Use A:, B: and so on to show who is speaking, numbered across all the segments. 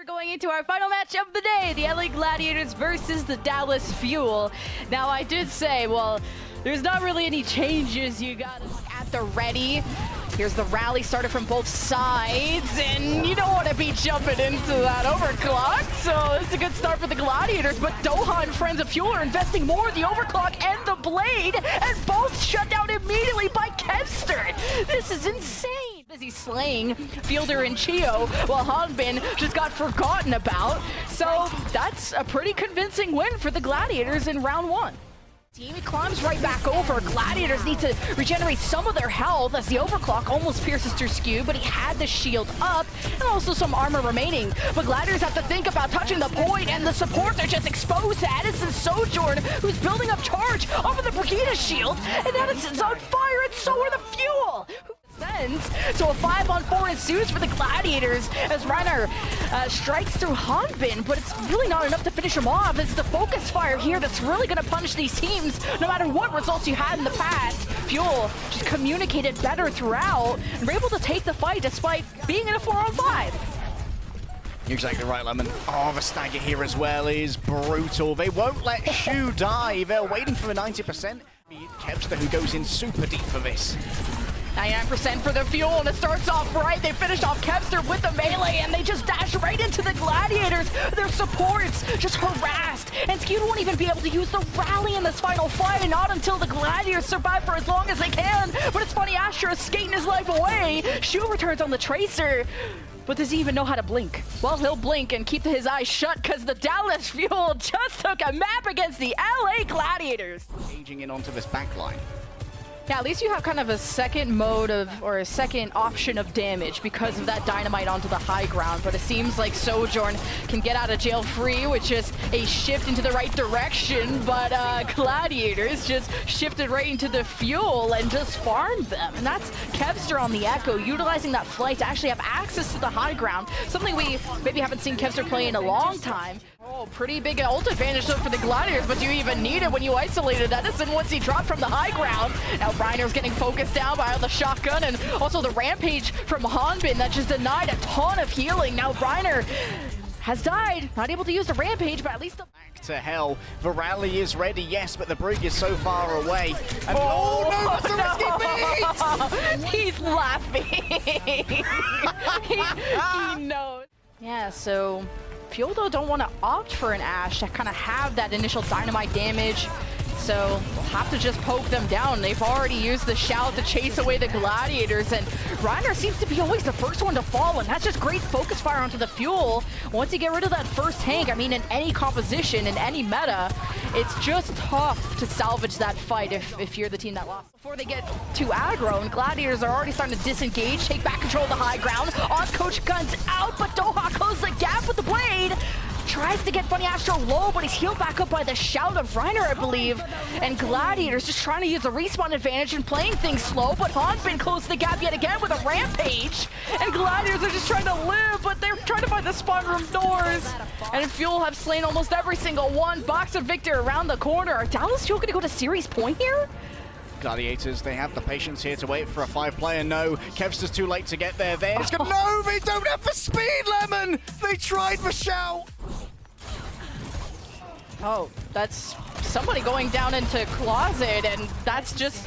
A: Going into our final match of the day, the LA Gladiators versus the Dallas Fuel. Now, I did say, well, there's not really any changes you got at the ready. Here's the rally started from both sides, and you don't want to be jumping into that overclock, so this is a good start for the Gladiators, but Doha and friends of Fuel are investing more in the overclock and the blade, and both shut down immediately by Kevster. This is insane. Busy slaying Fielder and Chio, while Hanbin just got forgotten about, so that's a pretty convincing win for the Gladiators in round one. Team climbs right back over. Gladiators need to regenerate some of their health as the overclock almost pierces through Skew, but he had the shield up and also some armor remaining. But Gladiators have to think about touching the point, and the supports are just exposed to Edison Sojourn, who's building up charge off of the Brigida shield, and Edison's on fire, and so are the Fuel! So a 5-on-4 ensues for the Gladiators as Reiner strikes through Hanbin, but it's really not enough to finish him off. It's the focus fire here that's really going to punish these teams no matter what results you had in the past. Fuel just communicated better throughout and were able to take the fight despite being in a 4-on-5.
B: You're exactly right, Lemon. Oh, the stagger here as well is brutal. They won't let Shu die. They're waiting for the 90%. Kevster who goes in super deep for this.
A: 99% for the Fuel, and it starts off right. They finish off Kevster with the melee, and they just dash right into the Gladiators. Their supports just harassed, and Skewed won't even be able to use the rally in this final fight, and not until the Gladiators survive for as long as they can. But it's funny, Astra is skating his life away. Shu returns on the Tracer, but does he even know how to blink? Well, he'll blink and keep his eyes shut because the Dallas Fuel just took a map against the LA Gladiators.
B: Aging in onto this backline.
A: Yeah, at least you have kind of a second mode of, or a second option of damage because of that dynamite onto the high ground. But it seems like Sojourn can get out of jail free with just a shift into the right direction. But Gladiators just shifted right into the Fuel and just farmed them. And that's Kevster on the Echo, utilizing that flight to actually have access to the high ground. Something we maybe haven't seen Kevster play in a long time. Oh, pretty big ult advantage though for the Gladiators, but do you even need it when you isolated Edison once he dropped from the high ground? Now Reiner's getting focused down by the shotgun and also the rampage from Hanbin that just denied a ton of healing. Now Reiner has died, not able to use the rampage, but at least the...
B: Back to hell. The rally is ready, yes, but the brig is so far away. And
A: oh
B: no, that's a risky beat!
A: He's laughing. he knows. Yeah, so Fuel though don't want to opt for an Ashe to kind of have that initial dynamite damage. So we'll have to just poke them down. They've already used the shout to chase away the Gladiators, and Reiner seems to be always the first one to fall, and that's just great focus fire onto the Fuel. Once you get rid of that first tank, I mean, in any composition, in any meta, it's just tough to salvage that fight if you're the team that lost. Before they get too aggro, and Gladiators are already starting to disengage, take back control of the high ground. On coach guns out, but Doha closes the gap with the blade. Tries to get Funny Astro low, but he's healed back up by the shout of Reiner, I believe. And Gladiators just trying to use the respawn advantage and playing things slow, but Hanbin closed the gap yet again with a rampage. And Gladiators are just trying to live, but they're trying to find the spawn room doors. And Fuel have slain almost every single one. Box of Victor around the corner. Are Dallas Fuel going to go to series point here?
B: Gladiators, they have the patience here to wait for a 5-player. No, Kevster's too late to get there. No, they don't have the speed, Lemon! They tried the shout!
A: Oh, that's somebody going down into closet, and that's just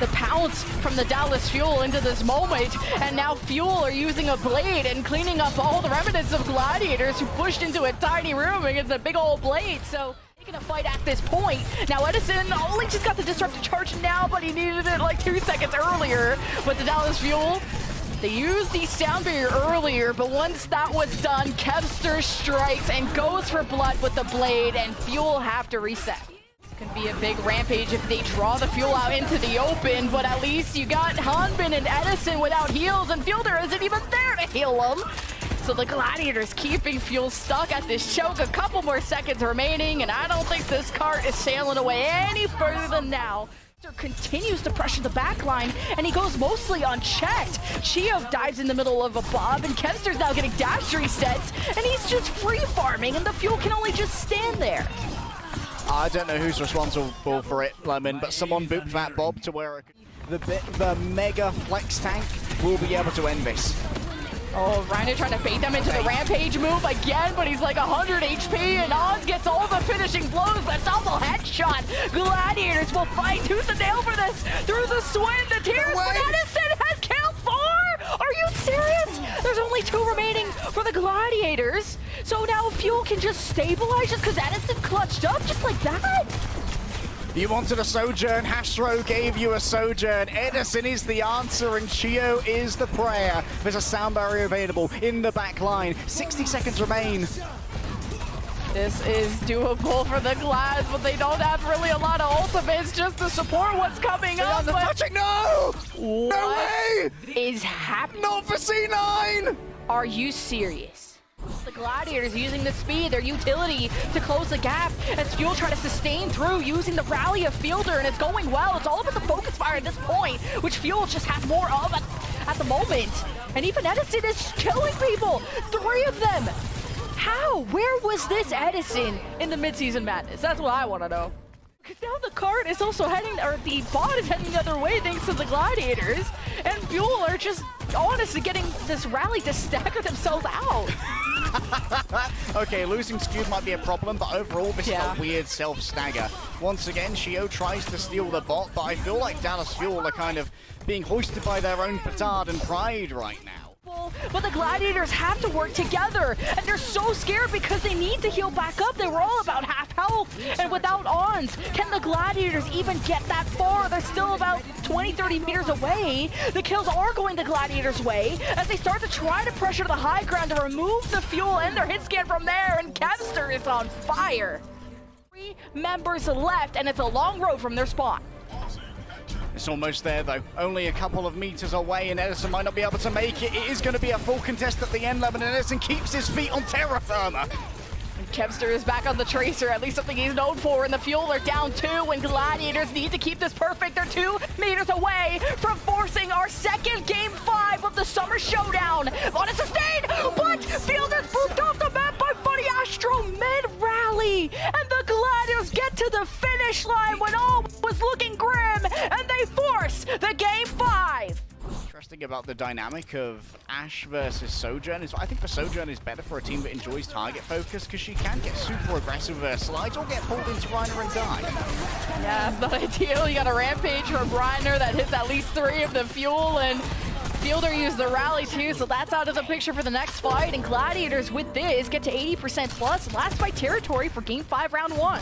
A: the pounce from the Dallas Fuel into this moment. And now Fuel are using a blade and cleaning up all the remnants of Gladiators who pushed into a tiny room against a big old blade. So taking a fight at this point. Now Edison only just got the disruptive charge now, but he needed it like 2 seconds earlier. But the Dallas Fuel, they used the sound barrier earlier, but once that was done, Kevster strikes and goes for blood with the blade, and Fuel have to reset. This can be a big rampage if they draw the Fuel out into the open, but at least you got Hanbin and Edison without heals, and Fielder isn't even there to heal them. So the Gladiators keeping Fuel stuck at this choke. A couple more seconds remaining, and I don't think this cart is sailing away any further than now. Continues to pressure the backline, and he goes mostly unchecked. Chio dives in the middle of a bob, and Kevster's now getting dash resets, and he's just free farming, and the Fuel can only just stand there.
B: I don't know who's responsible for it, Lemon, but someone booped that bob to where the mega flex tank will be able to end this.
A: Oh, Reiner trying to bait them into the rampage move again, but he's like 100 HP, and Oz gets all the finishing blows. The double headshot. Gladiators will fight tooth and nail for this. Through the sweat, the tears, but Edison has killed 4! Are you serious? There's only 2 remaining for the Gladiators. So now Fuel can just stabilize just because Edison clutched up just like that?
B: You wanted a Sojourn, Hastro gave you a Sojourn, Edison is the answer and Chio is the prayer. There's a sound barrier available in the back line. 60 seconds remain.
A: This is doable for the Glads, but they don't have really a lot of ultimates just to support what's coming up.
B: The touching, no!
A: What
B: no way!
A: Is happening?
B: Not for C9!
A: Are you serious? The Gladiators using the speed, their utility to close the gap as Fuel try to sustain through using the rally of Fielder, and it's going well. It's all about the focus fire at this point, which Fuel just has more of at the moment. And even Edison is killing people. 3 of them. How? Where was this Edison in the midseason madness? That's what I want to know. Because now the cart is also heading, or the bot is heading the other way thanks to the Gladiators, and Fuel are just honestly getting this rally to stagger themselves out.
B: Okay, losing Skewed might be a problem, but overall this is a weird self-stagger. Once again, Shio tries to steal the bot, but I feel like Dallas Fuel are kind of being hoisted by their own petard and pride right now.
A: But the Gladiators have to work together, and they're so scared because they need to heal back up. They were all about half health, and without Ons, can the Gladiators even get that far? They're still about 20-30 meters away. The kills are going the Gladiators' way as they start to try to pressure the high ground to remove the Fuel and their hit scan from there, and Kevster is on fire. 3 members left, and it's a long road from their spawn.
B: It's almost there, though. Only a couple of meters away, and Edison might not be able to make it. It is going to be a full contest at the end, Lemon, and Edison keeps his feet on terra firma.
A: Kevster is back on the Tracer, at least something he's known for, and the Fuel are down 2, and Gladiators need to keep this perfect. They're 2 meters away from forcing our second Game 5 of the Summer Showdown. On a sustain, but Fielder's moved off the map by Funny Astro mid-rally, and the Gladiators get to the finish line when all was looking grim, and they force the Game 5.
B: Interesting about the dynamic of Ashe versus Sojourn is I think the Sojourn is better for a team that enjoys target focus because she can get super aggressive with her slides or get pulled into Reiner and die.
A: Yeah, it's not ideal. You got a rampage from Reiner that hits at least 3 of the Fuel, and Fielder used the rally too, so that's out of the picture for the next fight. And Gladiators with this get to 80% plus. Last fight territory for Game 5, Round 1.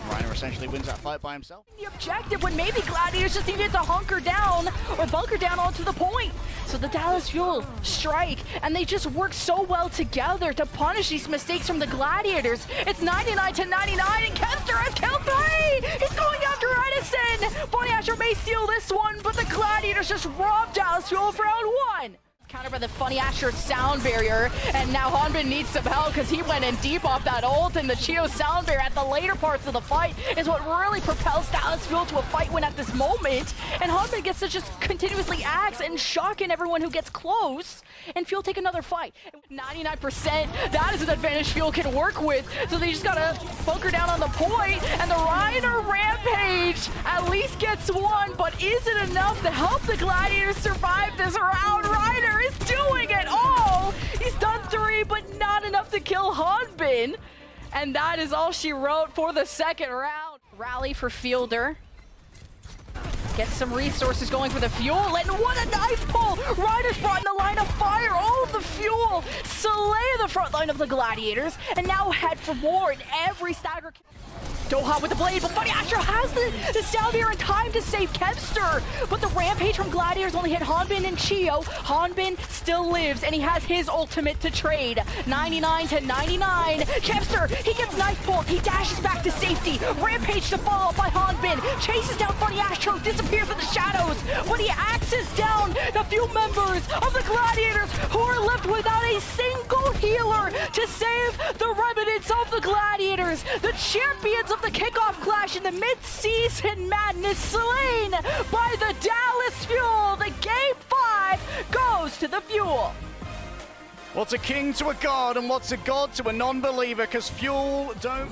B: Reiner essentially wins that fight by himself.
A: The objective when maybe Gladiators just needed to hunker down or bunker down onto the point. So the Dallas Fuel strike, and they just work so well together to punish these mistakes from the Gladiators. It's 99-99, and Kevster has killed 3! He's going after Edison! Funny Astro may steal this one, but the Gladiators just robbed Dallas Fuel of Round 1. Countered by the Funny Astro sound barrier, and now Hanbin needs some help because he went in deep off that ult, and the Chio sound barrier at the later parts of the fight is what really propels Dallas Fuel to a fight win at this moment, and Hanbin gets to just continuously axe and shocking everyone who gets close, and Fuel take another fight. 99%, that is an advantage Fuel can work with, so they just gotta bunker down on the point, and the Reiner Rampage at least gets 1, but is it enough to help the Gladiators survive this round? Reiner is doing it all! He's done 3, but not enough to kill Hanbin. And that is all she wrote for the second round. Rally for Fielder. Get some resources going for the Fuel, and what a knife pull! Reiner's brought in the line of fire, all of the Fuel, slay the front line of the Gladiators, and now head for more in every stagger. Doha with the blade, but Funny Astro has the sound here in time to save Kevster. But the rampage from Gladiators only hit Hanbin and Chio. Hanbin still lives, and he has his ultimate to trade. 99-99. Kevster, he gets knife pulled. He dashes back to safety. Rampage to follow up by Hanbin. Chases down Funny Astro, disappears in the shadows. But he axes down the few members of the Gladiators who are left without a single healer to save the remnants of the Gladiators. The champions of the kickoff clash in the mid-season madness slain by the Dallas Fuel. The Game 5 goes to the Fuel.
B: What's a king to a god and what's a god to a non-believer? Because Fuel don't...